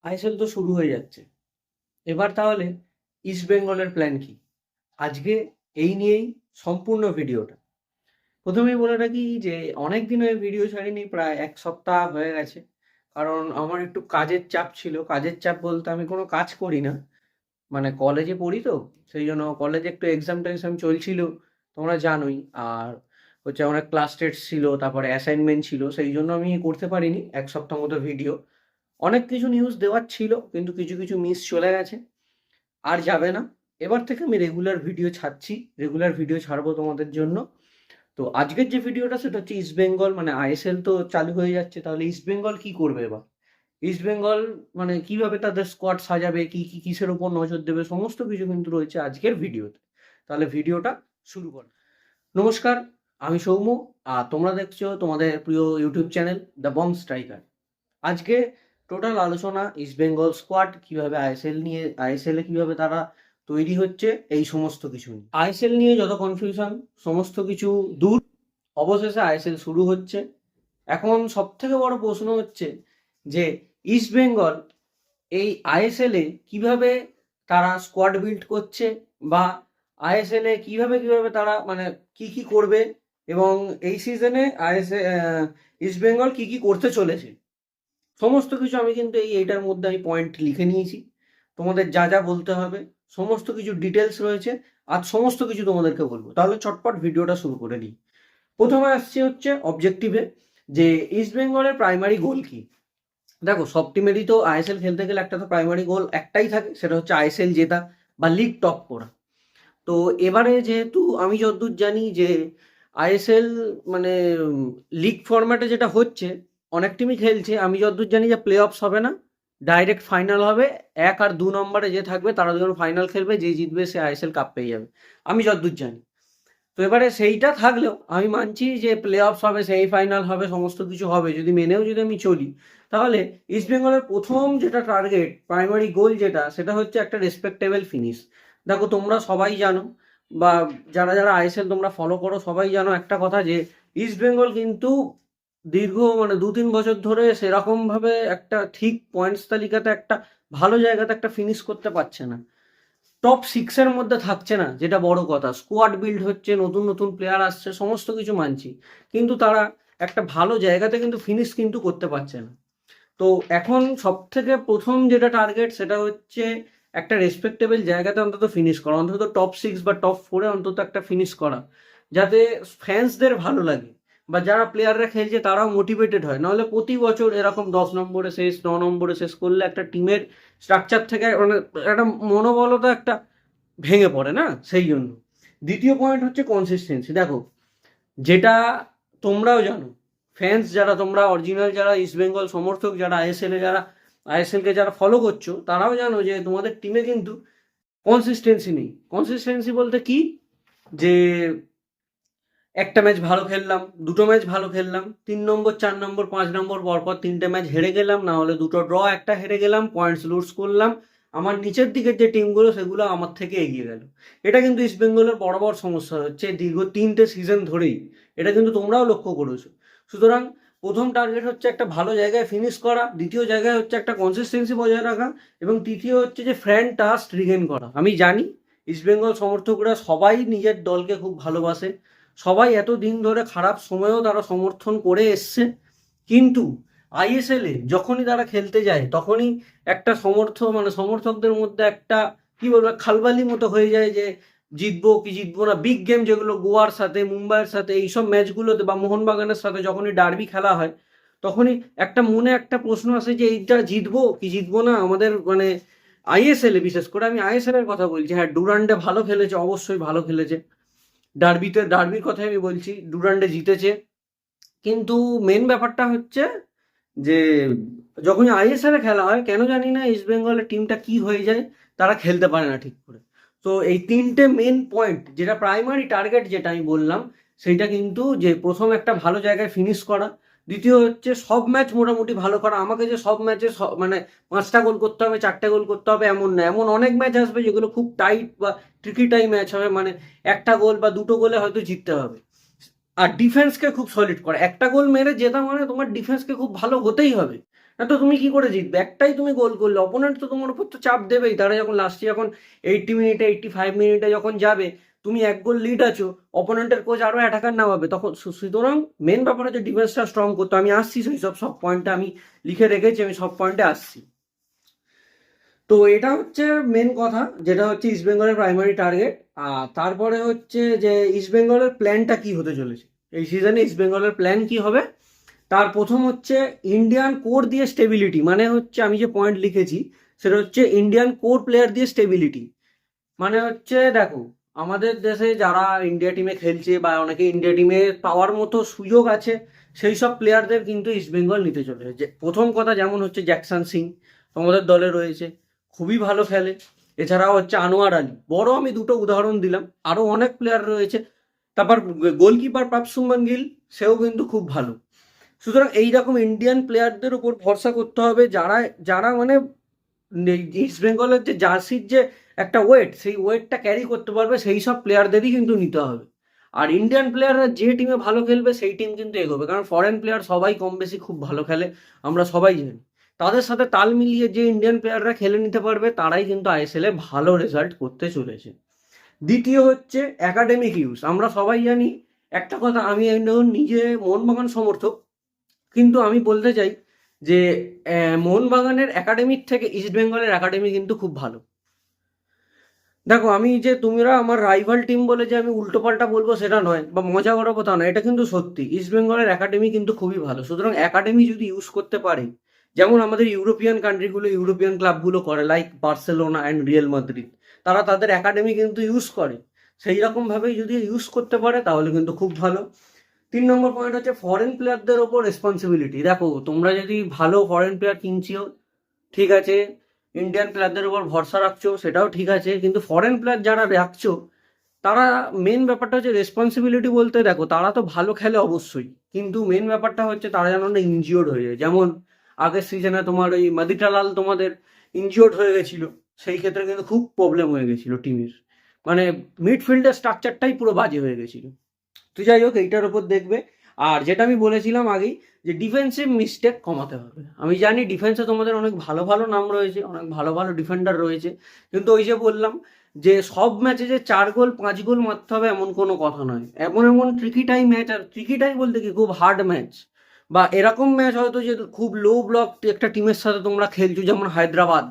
ISL তো শুরু হয়ে যাচ্ছে। এবার তাহলে ইস্ট বেঙ্গলের প্ল্যান কি? আজকে এই নিয়েই সম্পূর্ণ ভিডিওটা। প্রথমেই বলে রাখি যে অনেক দিন হয়ে ভিডিও ছাড়িনি, প্রায় 1 সপ্তাহ হয়ে গেছে। কারণ আমার একটু কাজের চাপ ছিল। কাজের চাপ বলতে আমি কোনো কাজ করি না, মানে কলেজে পড়ি তো, সেই জন্য কলেজে একটু এক্সাম টেক্সাম চলছিল, তোমরা জানোই। আর হচ্ছে অনেক ক্লাস টেস্ট ছিল, তারপরে অ্যাসাইনমেন্ট ছিল, সেই জন্য আমি করতে পারিনি 1 সপ্তাহ মতো ভিডিও। অনেক কিছু নিউজ দেওয়ার ছিল, কিন্তু কিছু কিছু মিস চলে গেছে, আর যাবে না। এবার থেকে আমি রেগুলার ভিডিও ছাড়ছি, রেগুলার ভিডিও ছাড়বো তোমাদের জন্য। তো আজকের যে ভিডিওটা সেটা হচ্ছে ইস্ট বেঙ্গল, মানে আইএসএল তো চালু হয়ে যাচ্ছে, তাহলে ইস্ট বেঙ্গল কি করবে এবার? ইস্ট বেঙ্গল মানে কিভাবে তাদের স্কোয়াড সাজাবে, কি কি কিসের উপর নজর দেবে, সমস্ত কিছু কিন্তু রয়েছে আজকের ভিডিওতে। তাহলে ভিডিওটা শুরু কর। নমস্কার, আমি সৌম্য, আর তোমরা দেখছো তোমাদের প্রিয় YouTube channel the bomb striker. আজকে টোটাল আলোচনা ইস্ট বেঙ্গল স্কোয়াড কিভাবে আইএসএল নিয়ে, আইএসএল এ কিভাবে তারা তৈরি হচ্ছে, এই সমস্ত কিছু নিয়ে। আইএসএল নিয়ে যত কনফিউশন সমস্ত কিছু দূর, অবশেষে আইএসএল শুরু হচ্ছে। এখন সব থেকে বড় প্রশ্ন হচ্ছে যে ইস্ট বেঙ্গল এই আইএসএল এ কিভাবে তারা স্কোয়াড বিল্ড করছে, বা আইএসএল এ কিভাবে কিভাবে তারা মানে কি কি করবে, এবং এই সিজনে আইএসএ ইস্ট বেঙ্গল কি কি করতে চলেছে, সমস্ত কিছু আমি কিন্তু এইটার মধ্যে আমি পয়েন্ট লিখে নিয়েছি। তোমাদের যা যা বলতে হবে সমস্ত কিছু ডিটেলস রয়েছে, আর সমস্ত কিছু তোমাদেরকে বলবো। তাহলে চটপট ভিডিওটা শুরু করে নিই। প্রথমে আসছে হচ্ছে অবজেক্টিভে, যে ইস্ট বেঙ্গলের প্রাইমারি গোল কি। দেখো, সব টিমেরই তো আইএসএল খেলতে গেলে একটা তো প্রাইমারি গোল একটাই থাকে, সেটা হচ্ছে আইএসএল জেতা বা লিগ টপ করা। তো এবারে যেহেতু আমি যতদূর জানি যে আইএসএল মানে লিগ ফরম্যাটে যেটা হচ্ছে, অনেক টিমই খেলছে, আমি যতদূর জানি যে প্লে অফস হবে না, ডাইরেক্ট ফাইনাল হবে। 1 আর 2 নম্বরে যে থাকবে তারা দুজন ফাইনাল খেলবে, যে জিতবে সে আইএসএল কাপ পেয়ে যাবে, আমি যতদূর জানি। তো এবারে সেইটা থাকলেও আমি মানছি যে প্লে অফস হবে, সেমিফাইনাল হবে, সমস্ত কিছু হবে। যদি আমি চলি, তাহলে ইস্ট বেঙ্গলের প্রথম যেটা টার্গেট, প্রাইমারি গোল যেটা, সেটা হচ্ছে একটা রেসপেক্টেবল ফিনিশ। দেখো, তোমরা সবাই জানো, বা যারা যারা আইএসএল তোমরা ফলো করো সবাই জানো একটা কথা, যে ইস্ট বেঙ্গল কিন্তু দীর্ঘ মানে 2-3 বছর ধরে সেরকম ভাবে একটা ঠিক পয়েন্টস তালিকাতে একটা ভালো জায়গাতে একটা ফিনিশ করতে পারছে না। টপ 6-এর মধ্যে থাকছে না, যেটা বড় কথা। স্কোয়াড বিল্ড হচ্ছে, নতুন নতুন প্লেয়ার আসছে, সমস্ত কিছু মানছি, কিন্তু তারা একটা ভালো জায়গাতে কিন্তু ফিনিশ কিন্তু করতে পারছে না। তো এখন সব থেকে প্রথম যেটা টার্গেট, সেটা হচ্ছে একটা রেসপেক্টেবল জায়গাতে অন্তত ফিনিশ করা, অন্তত টপ 6 বা টপ 4-এ অন্তত একটা ফিনিশ করা, যাতে ফ্যান্সদের ভালো লাগে, বা যারা প্লেয়াররা খেলছে তারাও মোটিভেটেড হয়। নাহলে প্রতি বছর এরকম 10 নম্বরে শেষ, 9 নম্বরে শেষ করলে একটা টিমের স্ট্রাকচার থেকে মানে একটা মনোবলতা একটা ভেঙে পড়ে না, সেই জন্য। দ্বিতীয় পয়েন্ট হচ্ছে কনসিস্টেন্সি। দেখো, যেটা তোমরাও জানো, ফ্যান্স যারা, তোমরা অরিজিনাল যারা ইস্ট বেঙ্গল সমর্থক, যারা আইএসএলকে যারা ফলো করছো, তারাও জানো যে তোমাদের টিমে কিন্তু কনসিস্টেন্সি নেই। কনসিস্টেন্সি বলতে কি, যে একটা ম্যাচ ভালো খেললাম, দুটো ম্যাচ ভালো খেললাম, 3 নম্বর, 4 নম্বর, 5 নম্বর পরপর 3টে ম্যাচ হেরে গেলাম, না হলে দুটো ড্র, একটা হেরে গেলাম, পয়েন্টস লুজ করলাম, আমার নিচের দিকের যে টিমগুলো সেগুলো আমার থেকে এগিয়ে গেল। এটা কিন্তু ইস্ট বেঙ্গলের বড় বড় সমস্যা হচ্ছে দীর্ঘ 3টে সিজন ধরেই, এটা কিন্তু তোমরাও লক্ষ্য করেছো। সুতরাং প্রথম টার্গেট হচ্ছে একটা ভালো জায়গায় ফিনিশ করা, দ্বিতীয় জায়গায় হচ্ছে একটা কনসিস্টেন্সি বজায় রাখা, এবং তৃতীয় হচ্ছে যে ফ্যান ট্রাস্ট রিগেন করা। আমি জানি ইস্টবেঙ্গল সমর্থকরা সবাই নিজের দলকে খুব ভালোবাসে, সবাই এত দিন ধরে খারাপ সময়েও তারা সমর্থন করে এসছে, কিন্তু আইএসএল এ যখনই তারা খেলতে যায় তখনই একটা সমর্থকদের মধ্যে একটা কি বলবো খালবালি মতো হয়ে যায়, যে জিতবো কি জিতবো না। বিগ গেম যেগুলো গোয়ার সাথে, মুম্বাইয়ের সাথে, এইসব ম্যাচগুলোতে, বা মোহনবাগানের সাথে যখনই ডার্বি খেলা হয়, তখনই একটা মনে একটা প্রশ্ন আসে যে এইটা জিতবো কি জিতবো না। আমাদের মানে আইএসএল এ, বিশেষ করে আমি আইএসএল এর কথা বলছি, হ্যাঁ ডুরান্ডে ভালো খেলেছে, অবশ্যই ভালো খেলেছে। ডার্বির কথাই আমি বলছি, ডুরান্ডে জিতেছে, কিন্তু মেন ব্যাপারটা হচ্ছে যে যখনই আইএসএল এ খেলা হয়, কেন জানি না ইস্ট বেঙ্গলের টিমটা কি হয়ে যায়, তারা খেলতে পারে না ঠিক করে। তো এই 3টে মেন পয়েন্ট, যেটা প্রাইমারি টার্গেট যেটা আমি বললাম, সেইটা কিন্তু যে প্রথম একটা ভালো জায়গায় ফিনিশ করা, দ্বিতীয় হচ্ছে সব ম্যাচ মোটামুটি ভালো করা। আমাকে যে সব ম্যাচে মানে 5টা গোল করতে হবে, 4টে গোল করতে হবে এমন না। এমন অনেক ম্যাচ আসবে যেগুলো খুব টাইট বা ট্রিকি ম্যাচ হবে, মানে 1টা গোল বা 2টো গোলে হয়তো জিততে হবে। আর ডিফেন্সকে খুব সলিড করা, 1টা গোল মেরে জেতা মানে তোমার ডিফেন্সকে খুব ভালো হতেই হবে, না তো তুমি কি করে জিতবে? একটাই তুমি গোল করলে, অপোনেন্ট তো তোমার উপর তো চাপ দেবেই। তারা যখন লাস্টে যখন 80 মিনিটে 85 মিনিটে যখন যাবে, তুমি 1 গোল লিড আছো, অপোনেন্টের কোচ আরো অ্যাটাকার নামাবে, তখন সুতরাং মেন ব্যাপার হচ্ছে ডিফেন্সটা স্ট্রং করতে। আমি আসছি সেই সব পয়েন্টে আমি লিখে রেখেছি, আমি সব পয়েন্টে আসছি। তো এটা হচ্ছে মেন কথা, যেটা হচ্ছে ইস্ট বেঙ্গলের প্রাইমারি টার্গেট। আর তারপরে হচ্ছে যে ইস্ট বেঙ্গলের প্ল্যানটা কি হতে চলেছে এই সিজনে, ইস্ট বেঙ্গলের প্ল্যান কি হবে। তার প্রথম হচ্ছে ইন্ডিয়ান কোর দিয়ে স্টেবিলিটি, মানে হচ্ছে আমি যে পয়েন্ট লিখেছি সেটা হচ্ছে ইন্ডিয়ান কোর প্লেয়ার দিয়ে স্টেবিলিটি। মানে হচ্ছে দেখো, আমাদের দেশে যারা ইন্ডিয়া টিমে খেলছে বা অনেকে ইন্ডিয়া টিমে পাওয়ার মতো সুযোগ আছে, সেই সব প্লেয়ারদের কিন্তু ইস্টবেঙ্গল নিতে চলেছে। যে প্রথম কথা যেমন হচ্ছে জ্যাকসন সিং তোমাদের দলে রয়েছে, খুবই ভালো খেলে। এছাড়াও হচ্ছে আনোয়ার আলী, বড় আমি দুটো উদাহরণ দিলাম, আরও অনেক প্লেয়ার রয়েছে। তারপর গোলকিপার পাপসুম্বন গিল, সেও কিন্তু খুব ভালো। সুতরাং এইরকম ইন্ডিয়ান প্লেয়ারদের উপর ভরসা করতে হবে, যারা যারা মানে ইস্ট বেঙ্গলের যে জার্সির যে একটা ওয়েট, সেই ওয়েটটা ক্যারি করতে পারবে, সেই সব প্লেয়ারদেরই কিন্তু নিতে হবে। আর ইন্ডিয়ান প্লেয়াররা যে টিমে ভালো খেলবে সেই টিম কিন্তু এগোবে, কারণ ফরেন প্লেয়ার সবাই কম বেশি খুব ভালো খেলে, আমরা সবাই জানি। তাদের সাথে তাল মিলিয়ে যে ইন্ডিয়ান প্লেয়াররা খেলে নিতে পারবে, তারাই কিন্তু আইএসএল এ ভালো রেজাল্ট করতে চলেছে। দ্বিতীয় হচ্ছে একাডেমিক ইউজ। আমরা সবাই জানি একটা কথা, আমি একজন নিজে মোহনবাগান সমর্থক, কিন্তু আমি বলতে চাই যে মোহনবাগানের একাডেমির থেকে ইস্ট বেঙ্গলের একাডেমি কিন্তু খুব ভালো। দেখো, আমি যে তোমরা আমার রাইভাল টিম বলে যে আমি উল্টোপাল্টা বলবো সেটা নয়, বা মজা করাবো তা নয়, এটা কিন্তু সত্যি। ইস্ট বেঙ্গলের একাডেমি কিন্তু খুবই ভালো। সুতরাং একাডেমি যদি ইউজ করতে পারে, যেমন আমাদের ইউরোপিয়ান কান্ট্রিগুলো, ইউরোপিয়ান ক্লাবগুলো করে, like Barcelona and Real Madrid, তারা তাদের একাডেমি কিন্তু ইউজ করে, সেই রকমভাবেই যদি ইউজ করতে পারে তাহলে কিন্তু খুব ভালো। 3 নম্বর পয়েন্ট হচ্ছে ফরেন প্লেয়ারদের ওপর রেসপন্সিবিলিটি। দেখো, তোমরা যদি ভালো ফরেন প্লেয়ার কিনছিও, ঠিক আছে, ইন্ডিয়ান প্লেয়ারদের উপর ভরসা রাখছো, সেটাও ঠিক আছে, কিন্তু ফরেন প্লেয়ার যারা রাখছো, তারা মেন ব্যাপারটা হচ্ছে রেসপন্সিবিলিটি বলতে, দেখো তারা তো ভালো খেলে অবশ্যই, কিন্তু মেন ব্যাপারটা হচ্ছে তারা যেন না ইনজিওর্ড হয়ে যায়। যেমন আগের সিজনে তোমার ওই মাদিটালাল তোমাদের ইনজিওর্ড হয়ে গেছিল, সেই ক্ষেত্রে কিন্তু খুব প্রবলেম হয়ে গেছিল টিমের, মানে মিডফিল্ডের স্ট্রাকচারটাই পুরো বাজে হয়ে গেছিল। তো যাই হোক, এইটার ওপর দেখবে। আর যেটা আমি বলেছিলাম আগেই, যে ডিফেন্সিভ মিস্টেক কমাতে হবে। আমি জানি ডিফেন্সে তোমাদের অনেক ভালো ভালো নাম রয়েছে, অনেক ভালো ভালো ডিফেন্ডার রয়েছে, কিন্তু ওই যে বললাম যে সব ম্যাচে যে 4 গোল 5 গোল মারতে হবে এমন কোনো কথা নয়। এমন এমন ট্রিকিটাই ম্যাচ, আর ট্রিকিটাই বলতে কি খুব হার্ড ম্যাচ, বা এরকম ম্যাচ হয়তো যে খুব লো ব্লক একটা টিমের সাথে তোমরা খেলছো, যেমন হায়দ্রাবাদ।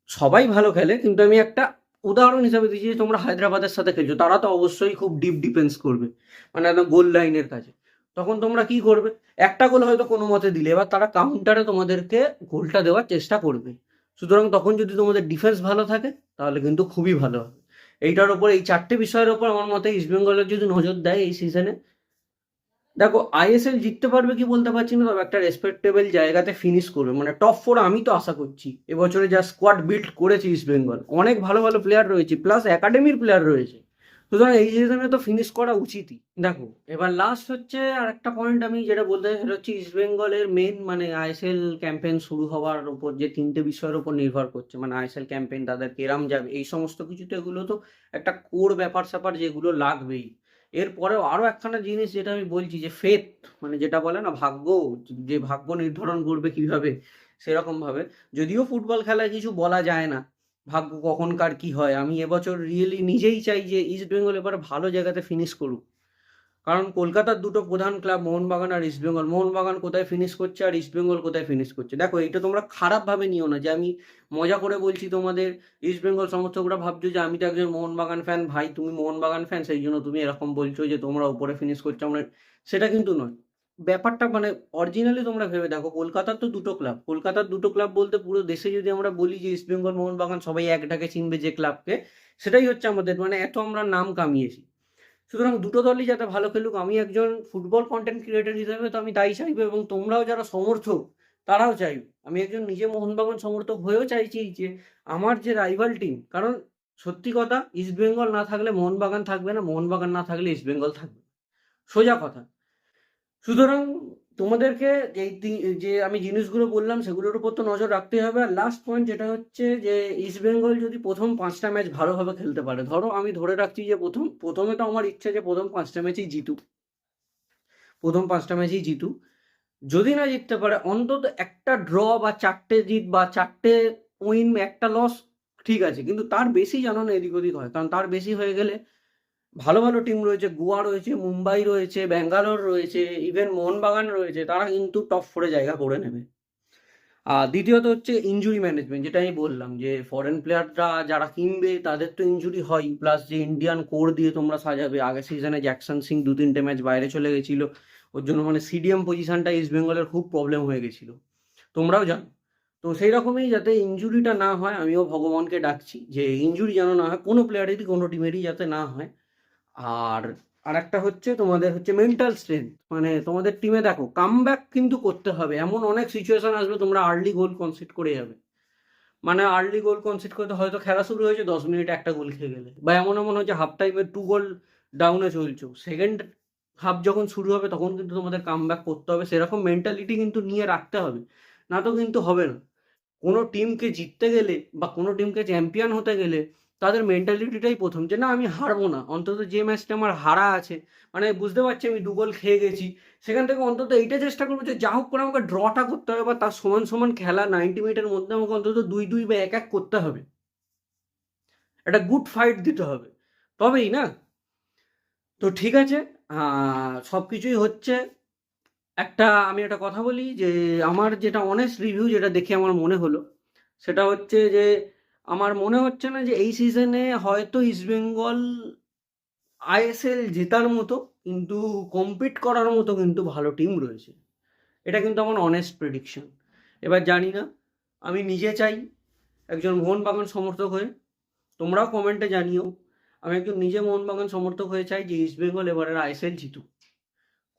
সবাই ভালো খেলে, কিন্তু আমি একটা উদাহরণ হিসাবে দিচ্ছি, যে তোমরা হায়দ্রাবাদের সাথে খেলছো, তারা তো অবশ্যই খুব ডিপ ডিফেন্স করবে, মানে একদম গোল লাইনের কাছে। তখন তোমরা কি করবে? একটা গোল হয়তো কোনো মতে দিলে, এবার তারা কাউন্টারে তোমাদেরকে গোলটা দেওয়ার চেষ্টা করবে। সুতরাং তখন যদি তোমাদের ডিফেন্স ভালো থাকে, তাহলে কিন্তু খুবই ভালো হবে। এইটার ওপর, এই 4টে বিষয়ের ওপর আমার মতে ইস্টবেঙ্গলের যদি নজর দেয় এই সিজনে, দেখো আইএসএল জিততে পারবে কি বলতে পারছি না, তবে একটা রেসপেক্টেবল জায়গাতে ফিনিশ করবে, মানে টপ 4 আমি তো আশা করছি। এবছরে যা স্কোয়াড বিল্ড করেছে ইস্ট বেঙ্গল, অনেক ভালো ভালো প্লেয়ার রয়েছে, প্লাস একাডেমির প্লেয়ার রয়েছে, সুতরাং এই সিজনে তো ফিনিশ করা উচিতই। দেখো, এবার লাস্ট হচ্ছে আর একটা পয়েন্ট আমি যেটা বলতে চাই, সেটা হচ্ছে ইস্ট বেঙ্গলের মেন, মানে আইএসএল ক্যাম্পেইন শুরু হওয়ার উপর যে 3টে বিষয়ের উপর নির্ভর করছে, মানে আইএসএল ক্যাম্পেইন তাদের কেরাম যাবে, এই সমস্ত কিছু, তো এগুলো তো একটা কোর ব্যাপার স্যাপার যেগুলো লাগবেই। এরপরেও আরো একখানা জিনিস যেটা আমি বলছি, যে ফেথ, মানে যেটা বলে না ভাগ্য, যে ভাগ্য নির্ধারণ করবে কিভাবে, সেরকম ভাবে, যদিও ফুটবল খেলায় কিছু বলা যায় না, ভাগ্য কখনকার কি হয়, আমি এবছর রিয়েলি নিজেই চাই যে ইস্ট বেঙ্গল এবার ভালো জায়গাতে ফিনিশ করুক। কারণ কলকাতার দুটো প্রধান ক্লাব মোহনবাগান আর ইস্টবেঙ্গল, মোহনবাগান কোথায় ফিনিশ করছে আর ইস্টবেঙ্গল কোথায় ফিনিশ করছে, দেখো এইটা তোমরা খারাপভাবে নিও না, যে আমি মজা করে বলছি তোমাদের। ইস্টবেঙ্গল সমর্থকরা ভাবছো যে আমি তো একজন মোহনবাগান ফ্যান, ভাই তুমি মোহনবাগান ফ্যান সেই জন্য তুমি এরকম বলছো যে তোমরা উপরে ফিনিশ করছো, আমরা, সেটা কিন্তু নয় ব্যাপারটা। মানে অরিজিনালি তোমরা ভেবে দেখো, কলকাতার তো দুটো ক্লাব, কলকাতার দুটো ক্লাব বলতে পুরো দেশে যদি আমরা বলি যে ইস্টবেঙ্গল মোহনবাগান, সবাই এক ডাকে চিনবে যে ক্লাবকে, সেটাই হচ্ছে আমাদের, মানে এত আমরা নাম কামিয়েছি। সুতরাং দুটো দলই যাতে ভালো খেলুক, আমি একজন ফুটবল কন্টেন্ট ক্রিয়েটর হিসেবে তো আমি তাই চাইবো, এবং তোমরাও যারা সমর্থক তারাও চাইবে। আমি একজন নিজে মোহনবাগান সমর্থক হয়েও চাইছি যে আমার যে রাইভাল টিম, কারণ সত্যি কথা, ইস্টবেঙ্গল না থাকলে মোহনবাগান থাকবে না, মোহনবাগান না থাকলে ইস্টবেঙ্গল থাকবে, সোজা কথা। সুতরাং তোমাদেরকে যে আমি জিনিসগুলো বললাম সেগুলোর উপর তো নজর রাখতেই হবে। আর লাস্ট পয়েন্ট যেটা হচ্ছে যে ইস্টবেঙ্গল যদি প্রথম 5টা ম্যাচ ভালোভাবে খেলতে পারে, ধরো আমি ধরে রাখছি যে প্রথমে তো আমার ইচ্ছা যে প্রথম 5টা ম্যাচই জিতুক, প্রথম 5টা ম্যাচই জিতুক, যদি না জিততে পারে অন্তত একটা ড্র বা 4টে জিত বা 4টে উইন, একটা লস ঠিক আছে, কিন্তু তার বেশি যেন না এদিক ওদিক হয়, কারণ তার বেশি হয়ে গেলে ভালো ভালো টিম রয়েছে, গোয়া রয়েছে, মুম্বাই রয়েছে, ব্যাঙ্গালোর রয়েছে, ইভেন মোহনবাগান রয়েছে, তারা কিন্তু টপ 4-এ জায়গা করে নেবে। আর দ্বিতীয়ত হচ্ছে ইনজুরি ম্যানেজমেন্ট, যেটা আমি বললাম যে ফরেন প্লেয়াররা যারা কিনবে তাদের তো ইনজুরি হয়, প্লাস যে ইন্ডিয়ান কোর দিয়ে তোমরা সাজাবে, আগের সিজনে জ্যাকসন সিং 2-3টে ম্যাচ বাইরে চলে গেছিলো, ওর জন্য মানে সিডিএম পজিশনটা ইস্ট বেঙ্গলের খুব প্রবলেম হয়ে গেছিলো, তোমরাও জানো। তো সেই রকমই যাতে ইনজুরিটা না হয়, আমিও ভগবানকে ডাকছি যে ইনজুরি যেন না হয়, কোনো প্লেয়ারেরই কোনো টিমেরই যাতে না হয়। আর আরেকটা হচ্ছে তোমাদের হচ্ছে মেন্টাল স্ট্রেংথ, মানে তোমাদের টিমে দেখো কামব্যাক কিন্তু করতে হবে, এমন অনেক সিচুয়েশন আসবে তোমরা আর্লি গোল কনসিড করে যাবে, মানে আর্লি গোল কনসিড করতে হয়তো খেলা শুরু হয়েছে 10 মিনিটে একটা গোল খেয়ে গেলে, বা এমন এমন হচ্ছে হাফ টাইমে 2 গোল ডাউনে চলছো, সেকেন্ড হাফ যখন শুরু হবে তখন কিন্তু তোমাদের কামব্যাক করতে হবে, সেরকম মেন্টালিটি কিন্তু নিয়ে রাখতে হবে, না তো কিন্তু হবে না। কোনো টিমকে জিততে গেলে বা কোনো টিমকে চ্যাম্পিয়ন হতে গেলে তাদের মেন্টালিটিটাই প্রথম, যে না আমি হারবো না, অন্তত যে ম্যাচটা আমার হারা আছে, মানে বুঝতে পারছি আমি 2 গোল খেয়ে গেছি, সেখান থেকে অন্তত এইটা চেষ্টা করবো যে যা হোক করে আমাকে ড্রটা করতে হবে, বা তার সমান সমান খেলা 90 মিনিটের মধ্যে আমাকে অন্তত 2-2 বা 1-1 করতে হবে, একটা গুড ফাইট দিতে হবে, তবেই না। তো ঠিক আছে, সব কিছুই হচ্ছে। আমি একটা কথা বলি যে আমার যেটা অনেস্ট রিভিউ, যেটা দেখে আমার মনে হলো, সেটা হচ্ছে যে আমার মনে হচ্ছে না যে এই সিজনে হয়তো ইস্টবেঙ্গল আইএসএল জেতার মতো, কিন্তু কম্পিট করার মতো কিন্তু ভালো টিম রয়েছে, এটা কিন্তু আমার অনেস্ট প্রেডিকশন। এবার জানি না, আমি নিজে চাই একজন মোহনবাগান সমর্থক হয়ে, তোমরাও কমেন্টে জানিও, আমি একজন নিজে মোহনবাগান সমর্থক হয়ে চাই যে ইস্টবেঙ্গল এবারের আইএসএল জিতুক,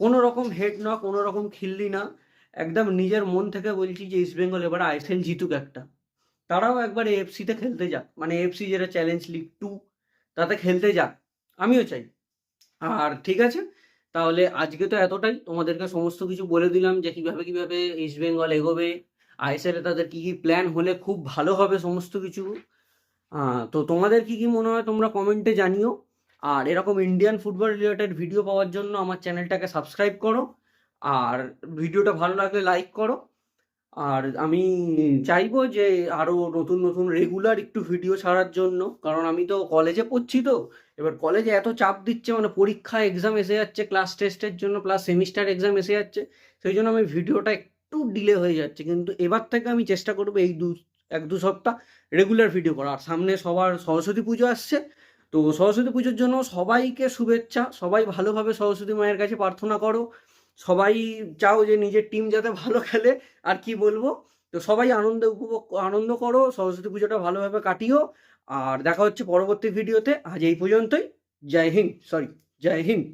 কোনো রকম হেড না, কোনো রকম খিল্লি না, একদম নিজের মন থেকে বলছি যে ইস্টবেঙ্গল এবার আইএসএল জিতুক একটা, তারাও একবার এএফসিতে খেলতে যাক, মানে এএফসি যেটা চ্যালেঞ্জ লিগ 2, তাতে খেলতে যাক, আমিও চাই। আর ঠিক আছে, তাহলে আজকে তো এতটাই, তোমাদেরকে সমস্ত কিছু বলে দিলাম যে কিভাবে কিভাবে ইস্টবেঙ্গল এগোবে, আইএসএল এ তাদের কি কি প্ল্যান হলে খুব ভালো হবে সমস্ত কিছু। তো তোমাদের কি কি মনে হয় তোমরা কমেন্টে জানিও, আর এরকম ইন্ডিয়ান ফুটবল রিলেটেড ভিডিও পাওয়ার জন্য আমার চ্যানেলটাকে সাবস্ক্রাইব করো, আর ভিডিওটা ভালো লাগলে লাইক করো। আর আমি চাইবো যে আরো নতুন নতুন রেগুলার একটু ভিডিও ছাড়ার জন্য, কারণ আমি তো কলেজে পড়ছি, তো এবার কলেজে এত চাপ দিচ্ছে, মানে পরীক্ষা এক্সাম এসে যাচ্ছে ক্লাস টেস্টের জন্য, প্লাস সেমিস্টার এক্সাম এসে যাচ্ছে, সেই জন্য আমি ভিডিওটা একটু ডিলে হয়ে যাচ্ছে, কিন্তু এবার থেকে আমি চেষ্টা করবো এই 1-2 সপ্তাহ রেগুলার ভিডিও করা। আর সামনে সবার সরস্বতী পুজো আসছে, তো সরস্বতী পুজোর জন্য সবাইকে শুভেচ্ছা, সবাই ভালোভাবে সরস্বতী মায়ের কাছে প্রার্থনা করো, সবাই চাও যে নিজের টিম যাতে ভালো খেলে, আর কি বলবো। তো সবাই আনন্দ করো, সরস্বতী পুজোটা ভালোভাবে কাটিও, আর দেখা হচ্ছে পরবর্তী ভিডিওতে। আজ এই পর্যন্তই। জয় হিন্দ।